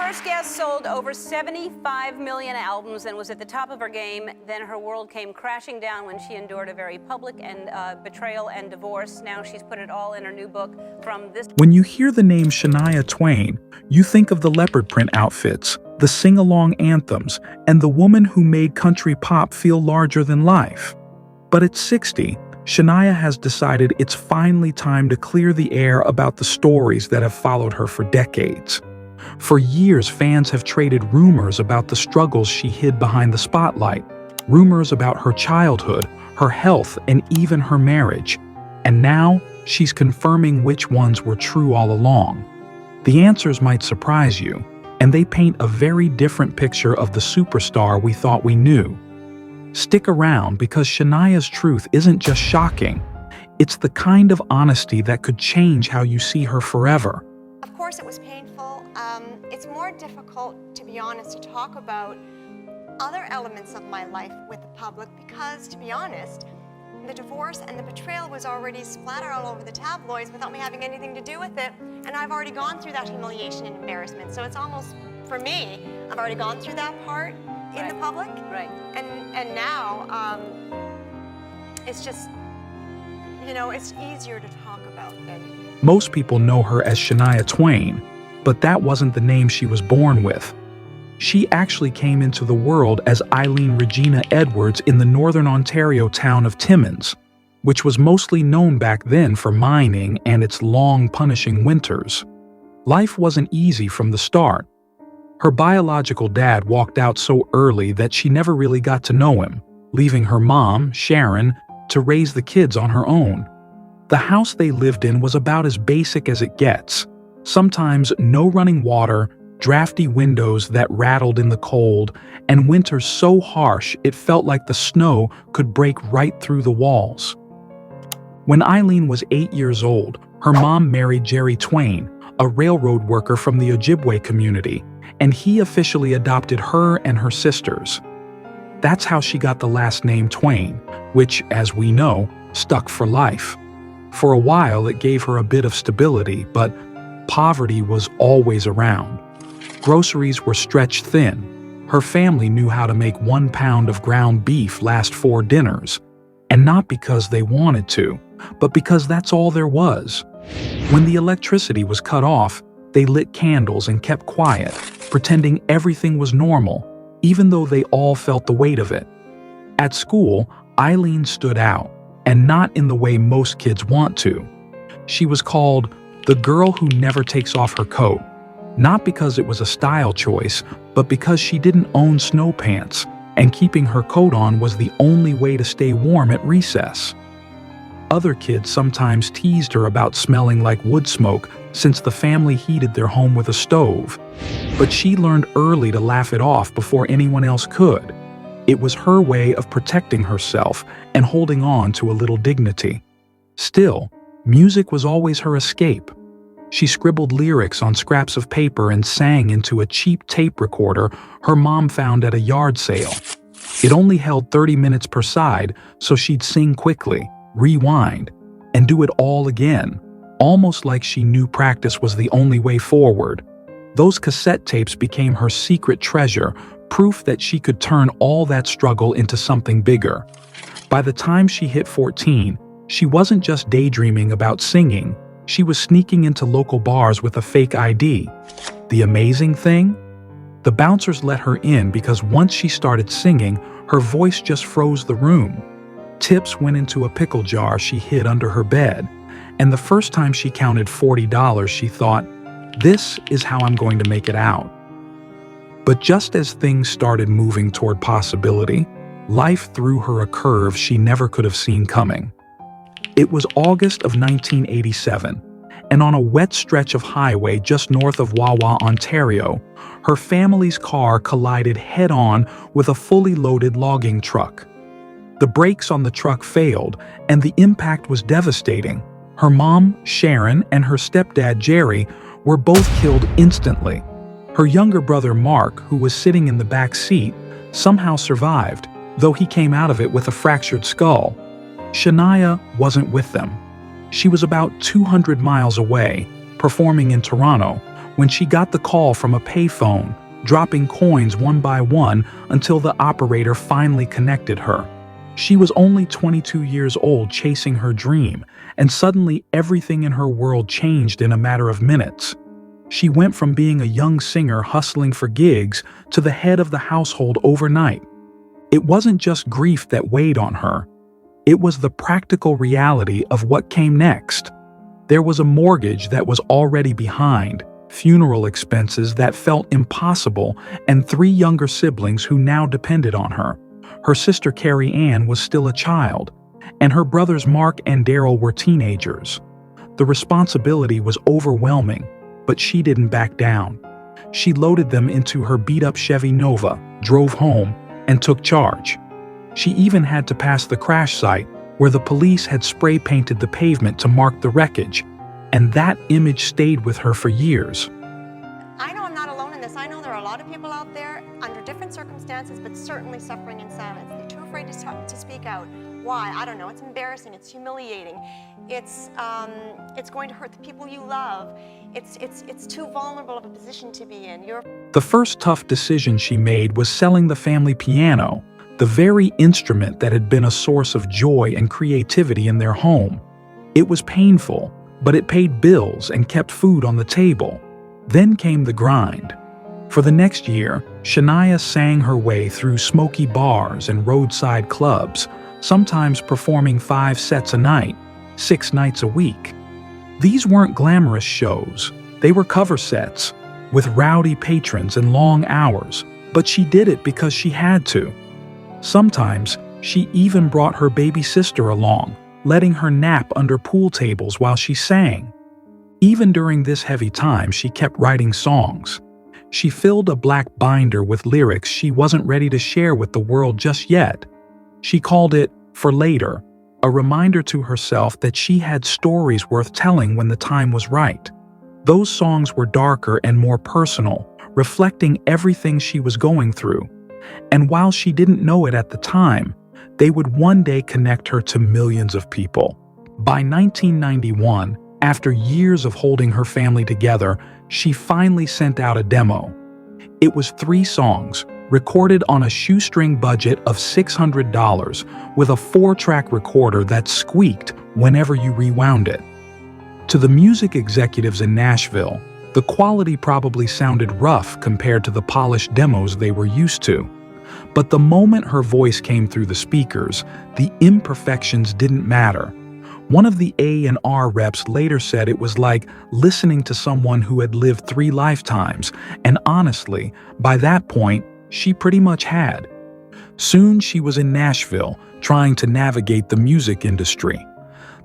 first guest sold over 75 million albums and was at the top of her game. Then her world came crashing down when she endured a very public and betrayal and divorce. Now she's put it all in her new book, From This. When you hear the name Shania Twain, you think of the leopard print outfits, the sing-along anthems, and the woman who made country pop feel larger than life. But at 60, Shania has decided it's finally time to clear the air about the stories that have followed her for decades. For years, fans have traded rumors about the struggles she hid behind the spotlight, rumors about her childhood, her health, and even her marriage. And now, she's confirming which ones were true all along. The answers might surprise you, and they paint a very different picture of the superstar we thought we knew. Stick around, because Shania's truth isn't just shocking. It's the kind of honesty that could change how you see her forever. Of course, it was painful. It's more difficult, to be honest, to talk about other elements of my life with the public because, to be honest, the divorce and the betrayal was already splattered all over the tabloids without me having anything to do with it. And I've already gone through that humiliation and embarrassment. So it's almost, for me, I've already gone through that part in the public. Right. And now, it's just, you know, it's easier to talk about than... Most people know her as Shania Twain, but that wasn't the name she was born with. She actually came into the world as Eileen Regina Edwards in the northern Ontario town of Timmins, which was mostly known back then for mining and its long, punishing winters. Life wasn't easy from the start. Her biological dad walked out so early that she never really got to know him, leaving her mom, Sharon, to raise the kids on her own. The house they lived in was about as basic as it gets. Sometimes no running water, drafty windows that rattled in the cold, and winters so harsh it felt like the snow could break right through the walls. When Eileen was 8 years old, her mom married Jerry Twain, a railroad worker from the Ojibwe community, and he officially adopted her and her sisters. That's how she got the last name Twain, which, as we know, stuck for life. For a while, it gave her a bit of stability, but poverty was always around. Groceries were stretched thin. Her family knew how to make 1 pound of ground beef last 4 dinners, and not because they wanted to, but because that's all there was. When the electricity was cut off, they lit candles and kept quiet, pretending everything was normal, even though they all felt the weight of it. At school, Eileen stood out, and not in the way most kids want to. She was called the girl who never takes off her coat, not because it was a style choice, but because she didn't own snow pants, and keeping her coat on was the only way to stay warm at recess. Other kids sometimes teased her about smelling like wood smoke since the family heated their home with a stove, but she learned early to laugh it off before anyone else could. It was her way of protecting herself and holding on to a little dignity. Still, music was always her escape. She scribbled lyrics on scraps of paper and sang into a cheap tape recorder her mom found at a yard sale. It only held 30 minutes per side, so she'd sing quickly, rewind, and do it all again, almost like she knew practice was the only way forward. Those cassette tapes became her secret treasure, proof that she could turn all that struggle into something bigger. By the time she hit 14, she wasn't just daydreaming about singing, she was sneaking into local bars with a fake ID. The amazing thing? The bouncers let her in because once she started singing, her voice just froze the room. Tips went into a pickle jar she hid under her bed, and the first time she counted $40, she thought, "This is how I'm going to make it out." But just as things started moving toward possibility, life threw her a curve she never could have seen coming. It was August of 1987, and on a wet stretch of highway just north of Wawa, Ontario, her family's car collided head-on with a fully loaded logging truck. The brakes on the truck failed, and the impact was devastating. Her mom, Sharon, and her stepdad, Jerry, were both killed instantly. Her younger brother, Mark, who was sitting in the back seat, somehow survived, though he came out of it with a fractured skull. Shania wasn't with them. She was about 200 miles away, performing in Toronto, when she got the call from a payphone, dropping coins one by one until the operator finally connected her. She was only 22 years old, chasing her dream, and suddenly everything in her world changed in a matter of minutes. She went from being a young singer hustling for gigs to the head of the household overnight. It wasn't just grief that weighed on her. It was the practical reality of what came next. There was a mortgage that was already behind, funeral expenses that felt impossible, and 3 younger siblings who now depended on her. Her sister Carrie Ann was still a child, and her brothers Mark and Daryl were teenagers. The responsibility was overwhelming, but she didn't back down. She loaded them into her beat-up Chevy Nova, drove home, and took charge. She even had to pass the crash site where the police had spray-painted the pavement to mark the wreckage, and that image stayed with her for years. I know I'm not alone in this. I know there are a lot of people out there under different circumstances, but certainly suffering in silence. They're too afraid to speak out. Why? I don't know. It's embarrassing. It's humiliating. It's going to hurt the people you love. It's too vulnerable of a position to be in. The first tough decision she made was selling the family piano, the very instrument that had been a source of joy and creativity in their home. It was painful, but it paid bills and kept food on the table. Then came the grind. For the next year, Shania sang her way through smoky bars and roadside clubs, sometimes performing 5 sets a night, 6 nights a week. These weren't glamorous shows. They were cover sets, with rowdy patrons and long hours, but she did it because she had to. Sometimes, she even brought her baby sister along, letting her nap under pool tables while she sang. Even during this heavy time, she kept writing songs. She filled a black binder with lyrics she wasn't ready to share with the world just yet. She called it For Later, a reminder to herself that she had stories worth telling when the time was right. Those songs were darker and more personal, reflecting everything she was going through. And while she didn't know it at the time, they would one day connect her to millions of people. By 1991, after years of holding her family together, she finally sent out a demo. It was 3 songs, recorded on a shoestring budget of $600 with a 4-track recorder that squeaked whenever you rewound it. To the music executives in Nashville, the quality probably sounded rough compared to the polished demos they were used to. But the moment her voice came through the speakers, the imperfections didn't matter. One of the A&R reps later said it was like listening to someone who had lived 3 lifetimes, and honestly, by that point, she pretty much had. Soon she was in Nashville, trying to navigate the music industry.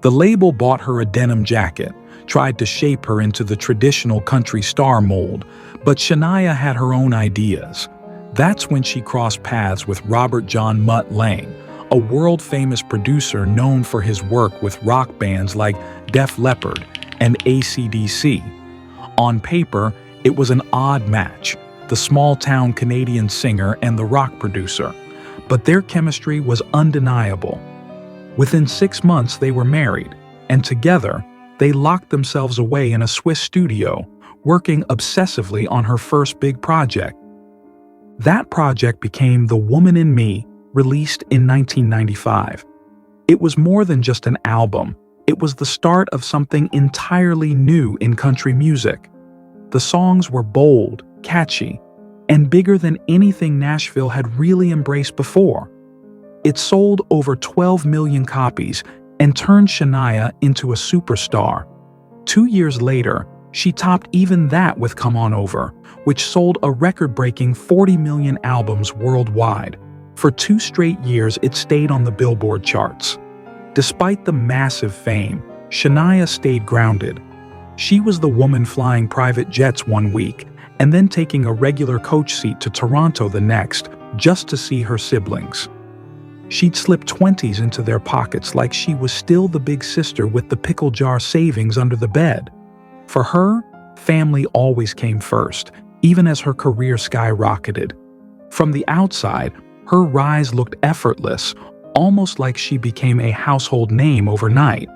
The label bought her a denim jacket, tried to shape her into the traditional country star mold, but Shania had her own ideas. That's when she crossed paths with Robert John Mutt Lange, a world-famous producer known for his work with rock bands like Def Leppard and AC/DC. On paper, it was an odd match, the small-town Canadian singer and the rock producer, but their chemistry was undeniable. Within 6 months, they were married, and together, they locked themselves away in a Swiss studio, working obsessively on her first big project. That project became The Woman in Me, released in 1995. It was more than just an album. It was the start of something entirely new in country music. The songs were bold, catchy, and bigger than anything Nashville had really embraced before. It sold over 12 million copies and turned Shania into a superstar. 2 years later, she topped even that with Come On Over, which sold a record-breaking 40 million albums worldwide. For 2 straight years, it stayed on the Billboard charts. Despite the massive fame, Shania stayed grounded. She was the woman flying private jets one week and then taking a regular coach seat to Toronto the next, just to see her siblings. She'd slip 20s into their pockets like she was still the big sister with the pickle jar savings under the bed. For her, family always came first, even as her career skyrocketed. From the outside, her rise looked effortless, almost like she became a household name overnight.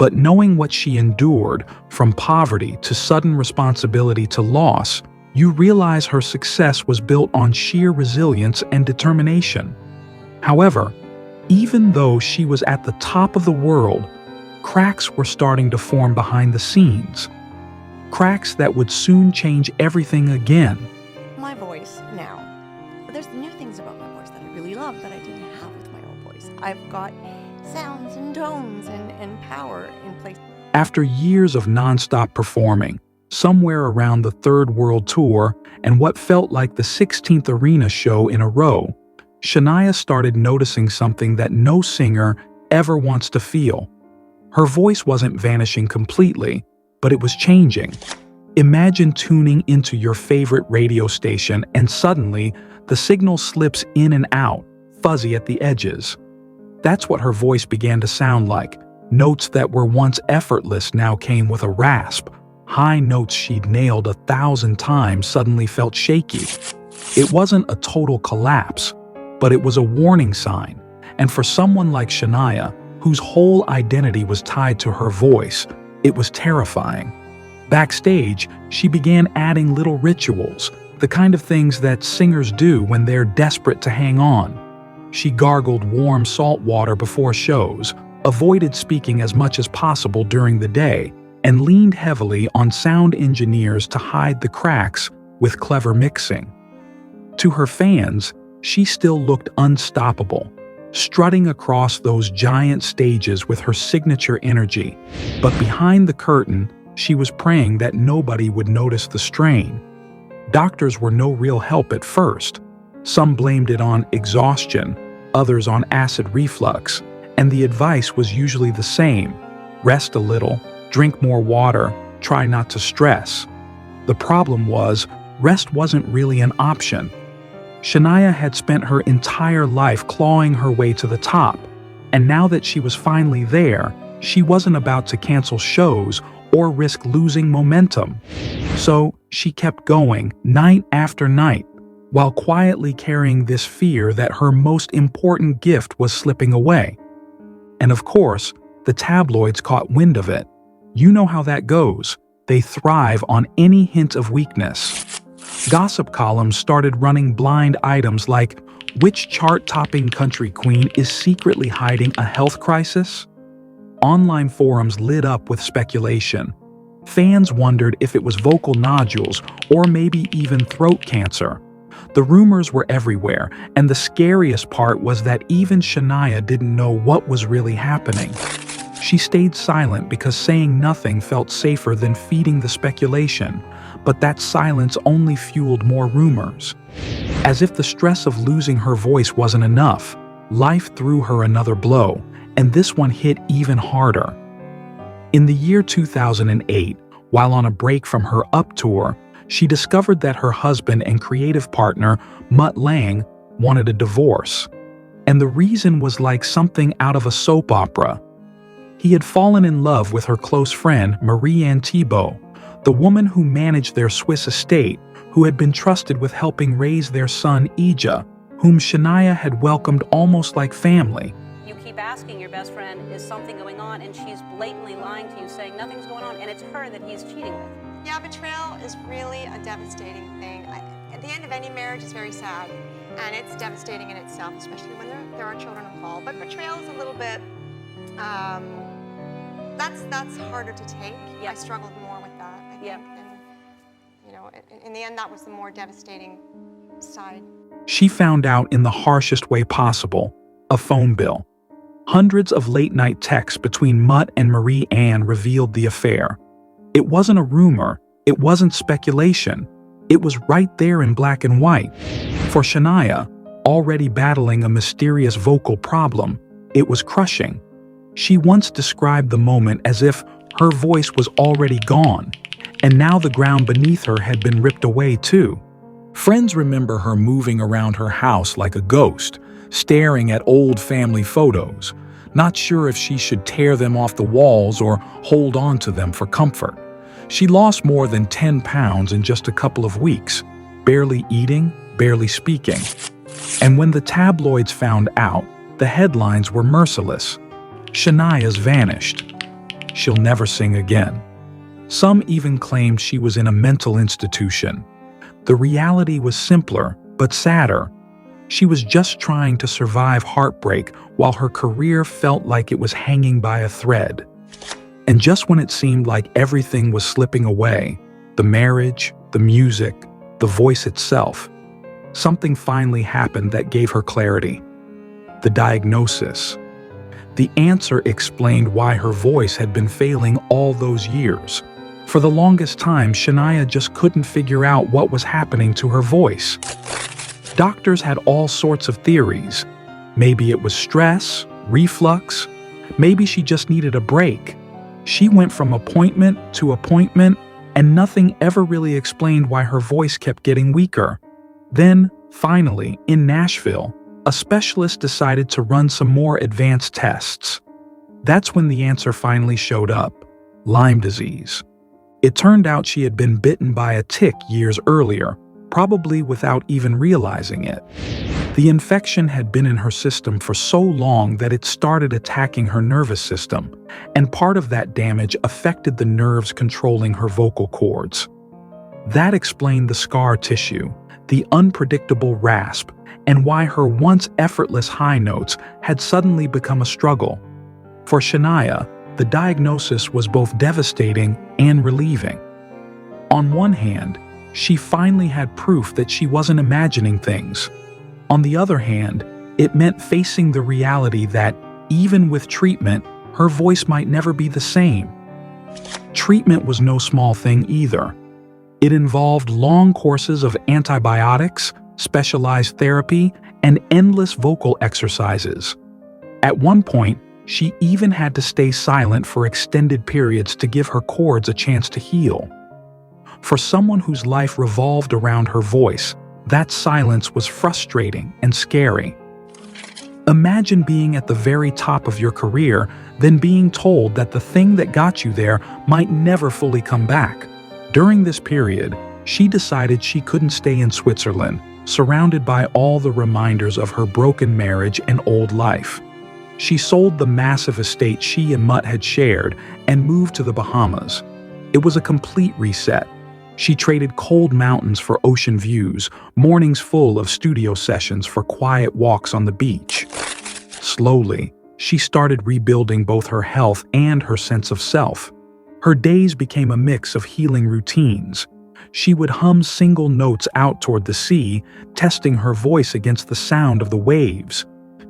But knowing what she endured, from poverty to sudden responsibility to loss, you realize her success was built on sheer resilience and determination. However, even though she was at the top of the world, cracks were starting to form behind the scenes. Cracks that would soon change everything again. My voice now. There's new things about my voice that I really love that I didn't have with my old voice. I've got sounds and tones and power in place. After years of nonstop performing, somewhere around the Third World Tour and what felt like the 16th arena show in a row, Shania started noticing something that no singer ever wants to feel. Her voice wasn't vanishing completely, but it was changing. Imagine tuning into your favorite radio station and suddenly the signal slips in and out, fuzzy at the edges. That's what her voice began to sound like. Notes that were once effortless now came with a rasp. High notes she'd nailed 1,000 times suddenly felt shaky. It wasn't a total collapse, but it was a warning sign. And for someone like Shania, whose whole identity was tied to her voice, it was terrifying. Backstage, she began adding little rituals, the kind of things that singers do when they're desperate to hang on. She gargled warm salt water before shows, avoided speaking as much as possible during the day, and leaned heavily on sound engineers to hide the cracks with clever mixing. To her fans, she still looked unstoppable, strutting across those giant stages with her signature energy. But behind the curtain, she was praying that nobody would notice the strain. Doctors were no real help at first. Some blamed it on exhaustion, others on acid reflux, and the advice was usually the same: rest a little, drink more water, try not to stress. The problem was, rest wasn't really an option. Shania had spent her entire life clawing her way to the top, and now that she was finally there, she wasn't about to cancel shows or risk losing momentum. So she kept going, night after night, while quietly carrying this fear that her most important gift was slipping away. And of course, the tabloids caught wind of it. You know how that goes. They thrive on any hint of weakness. Gossip columns started running blind items like, which chart-topping country queen is secretly hiding a health crisis? Online forums lit up with speculation. Fans wondered if it was vocal nodules or maybe even throat cancer. The rumors were everywhere, and the scariest part was that even Shania didn't know what was really happening. She stayed silent because saying nothing felt safer than feeding the speculation, but that silence only fueled more rumors. As if the stress of losing her voice wasn't enough, life threw her another blow, and this one hit even harder. In the year 2008, while on a break from her Up tour, she discovered that her husband and creative partner, Mutt Lange, wanted a divorce. And the reason was like something out of a soap opera. He had fallen in love with her close friend, Marie-Anne Thibault, the woman who managed their Swiss estate, who had been trusted with helping raise their son, Ija, whom Shania had welcomed almost like family. You keep asking your best friend, is something going on? And she's blatantly lying to you, saying nothing's going on, and it's her that he's cheating with. Yeah, betrayal is really a devastating thing. At the end of any marriage, it's very sad, and it's devastating in itself, especially when there are children involved. But betrayal is a little bit, that's harder to take. Yeah. I struggled more with that, I think. Yeah. And, you know, in the end, that was the more devastating side. She found out in the harshest way possible: a phone bill. Hundreds of late-night texts between Mutt and Marie-Anne revealed the affair. It wasn't a rumor, it wasn't speculation. It was right there in black and white. For Shania, already battling a mysterious vocal problem, it was crushing. She once described the moment as if her voice was already gone, and now the ground beneath her had been ripped away too. Friends remember her moving around her house like a ghost, staring at old family photos, not sure if she should tear them off the walls or hold on to them for comfort. She lost more than 10 pounds in just a couple of weeks, barely eating, barely speaking. And when the tabloids found out, the headlines were merciless. Shania's vanished. she'll never sing again. Some even claimed she was in a mental institution. The reality was simpler, but sadder. She was just trying to survive heartbreak while her career felt like it was hanging by a thread. And just when it seemed like everything was slipping away, the marriage, the music, the voice itself, something finally happened that gave her clarity. The diagnosis. The answer explained why her voice had been failing all those years. For the longest time, Shania just couldn't figure out what was happening to her voice. Doctors had all sorts of theories. Maybe it was stress, reflux, maybe she just needed a break. She went from appointment to appointment, and nothing ever really explained why her voice kept getting weaker. Then, finally, in Nashville, a specialist decided to run some more advanced tests. That's when the answer finally showed up: Lyme disease. It turned out she had been bitten by a tick years earlier, probably without even realizing it. The infection had been in her system for so long that it started attacking her nervous system, and part of that damage affected the nerves controlling her vocal cords. That explained the scar tissue, the unpredictable rasp, and why her once effortless high notes had suddenly become a struggle. For Shania, the diagnosis was both devastating and relieving. On one hand, she finally had proof that she wasn't imagining things. On the other hand, it meant facing the reality that, even with treatment, her voice might never be the same. Treatment was no small thing either. It involved long courses of antibiotics, specialized therapy, and endless vocal exercises. At one point, she even had to stay silent for extended periods to give her cords a chance to heal. For someone whose life revolved around her voice, that silence was frustrating and scary. Imagine being at the very top of your career, then being told that the thing that got you there might never fully come back. During this period, she decided she couldn't stay in Switzerland, surrounded by all the reminders of her broken marriage and old life. She sold the massive estate she and Mutt had shared and moved to the Bahamas. It was a complete reset. She traded cold mountains for ocean views, mornings full of studio sessions for quiet walks on the beach. Slowly, she started rebuilding both her health and her sense of self. Her days became a mix of healing routines. She would hum single notes out toward the sea, testing her voice against the sound of the waves.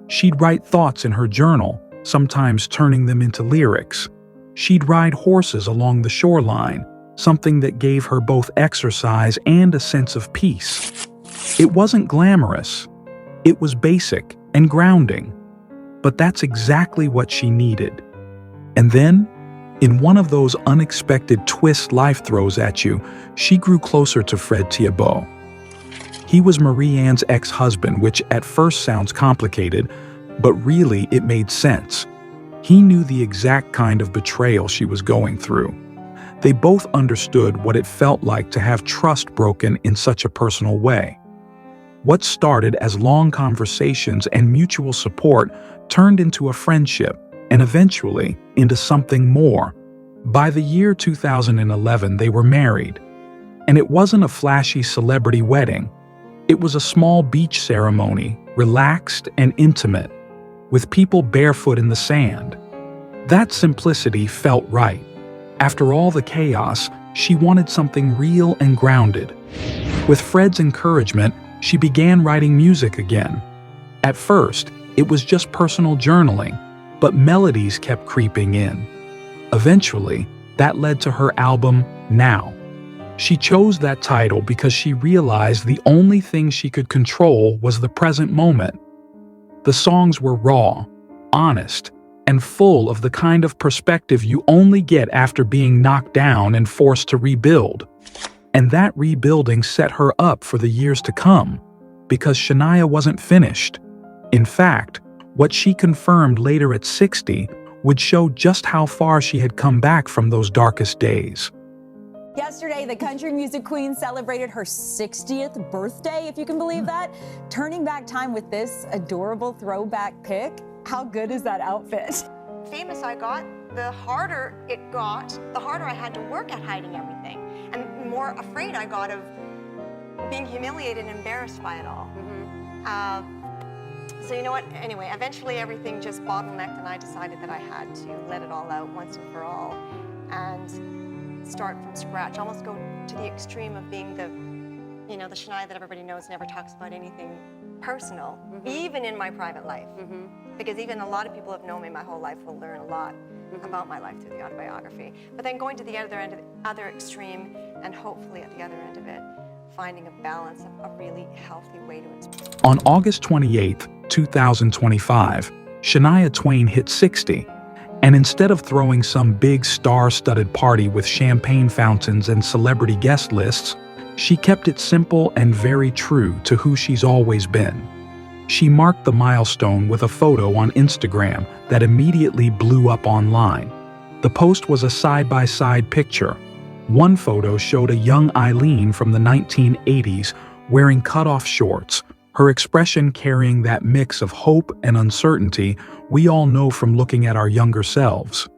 She'd write thoughts in her journal, sometimes turning them into lyrics. She'd ride horses along the shoreline, something that gave her both exercise and a sense of peace. It wasn't glamorous. It was basic and grounding. But that's exactly what she needed. And then, in one of those unexpected twists life throws at you, she grew closer to Fred Thibault. He was Marie Anne's ex-husband, which at first sounds complicated, but really it made sense. He knew the exact kind of betrayal she was going through. They both understood what it felt like to have trust broken in such a personal way. What started as long conversations and mutual support turned into a friendship, and eventually into something more. By the year 2011, they were married. And it wasn't a flashy celebrity wedding. It was a small beach ceremony, relaxed and intimate, with people barefoot in the sand. That simplicity felt right. After all the chaos, she wanted something real and grounded. With Fred's encouragement, she began writing music again. At first, it was just personal journaling, but melodies kept creeping in. Eventually, that led to her album, Now. She chose that title because she realized the only thing she could control was the present moment. The songs were raw, honest, and full of the kind of perspective you only get after being knocked down and forced to rebuild. And that rebuilding set her up for the years to come, because Shania wasn't finished. In fact, what she confirmed later at 60 would show just how far she had come back from those darkest days. Yesterday, the country music queen celebrated her 60th birthday, if you can believe that, turning back time with this adorable throwback pic. How good is that outfit? Famous I got the harder it got, the harder I had to work at hiding everything, and the more afraid I got of being humiliated and embarrassed by it all. So you know what, anyway, eventually everything just bottlenecked, and I decided that I had to let it all out once and for all and start from scratch, almost go to the extreme of being the Shania that everybody knows never talks about anything personal, even in my private life. Because even a lot of people who have known me my whole life will learn a lot about my life through the autobiography. But then going to the other extreme, and hopefully at the other end of it, finding a balance, a really healthy way to express. On August 28, 2025, Shania Twain hit 60, and instead of throwing some big star-studded party with champagne fountains and celebrity guest lists, she kept it simple and very true to who she's always been. She marked the milestone with a photo on Instagram that immediately blew up online. The post was a side-by-side picture. One photo showed a young Eileen from the 1980s wearing cut-off shorts, her expression carrying that mix of hope and uncertainty we all know from looking at our younger selves.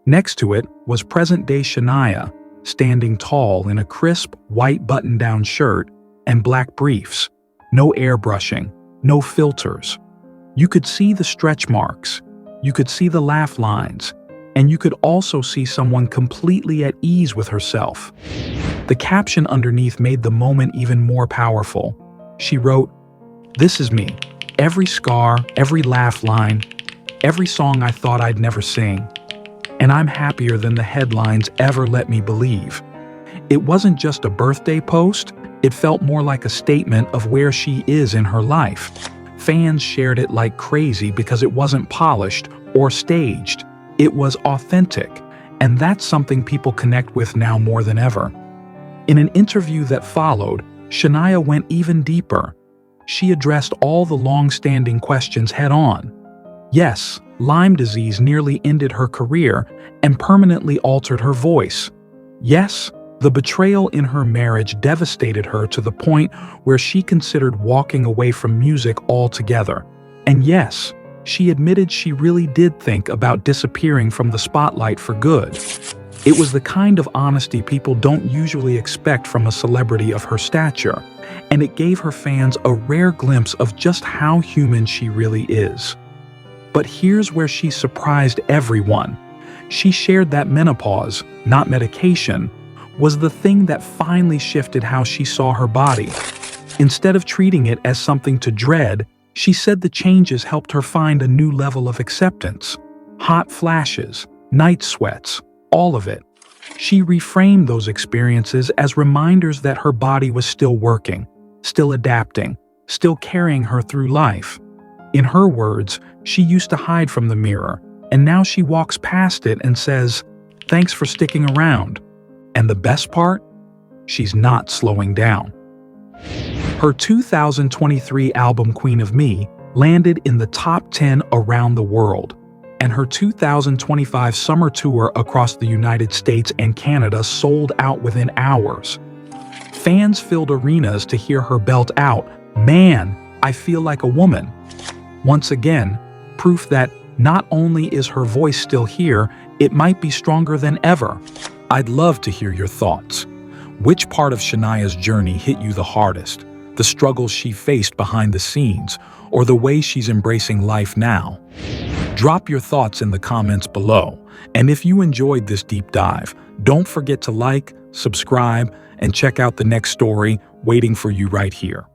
Next to it was present-day Shania, standing tall in a crisp white button-down shirt and black briefs. No airbrushing, no filters. You could see the stretch marks, you could see the laugh lines, and you could also see someone completely at ease with herself. The caption underneath made the moment even more powerful. She wrote, "This is me. Every scar, every laugh line, every song I thought I'd never sing. And I'm happier than the headlines ever let me believe." It wasn't just a birthday post, it felt more like a statement of where she is in her life. Fans shared it like crazy because it wasn't polished or staged. It was authentic, and that's something people connect with now more than ever. In an interview that followed, Shania went even deeper. She addressed all the long-standing questions head-on. Yes, Lyme disease nearly ended her career and permanently altered her voice. Yes, the betrayal in her marriage devastated her to the point where she considered walking away from music altogether. And yes, she admitted she really did think about disappearing from the spotlight for good. It was the kind of honesty people don't usually expect from a celebrity of her stature, and it gave her fans a rare glimpse of just how human she really is. But here's where she surprised everyone. She shared that menopause, not medication, was the thing that finally shifted how she saw her body. Instead of treating it as something to dread, she said the changes helped her find a new level of acceptance. Hot flashes, night sweats, all of it. She reframed those experiences as reminders that her body was still working, still adapting, still carrying her through life. In her words, she used to hide from the mirror, and now she walks past it and says, "Thanks for sticking around." And the best part? She's not slowing down. Her 2023 album Queen of Me landed in the top 10 around the world, and her 2025 summer tour across the United States and Canada sold out within hours. Fans filled arenas to hear her belt out, "Man, I feel like a woman." Once again, proof that not only is her voice still here, it might be stronger than ever. I'd love to hear your thoughts. Which part of Shania's journey hit you the hardest? The struggles she faced behind the scenes, or the way she's embracing life now? Drop your thoughts in the comments below. And if you enjoyed this deep dive, don't forget to like, subscribe, and check out the next story waiting for you right here.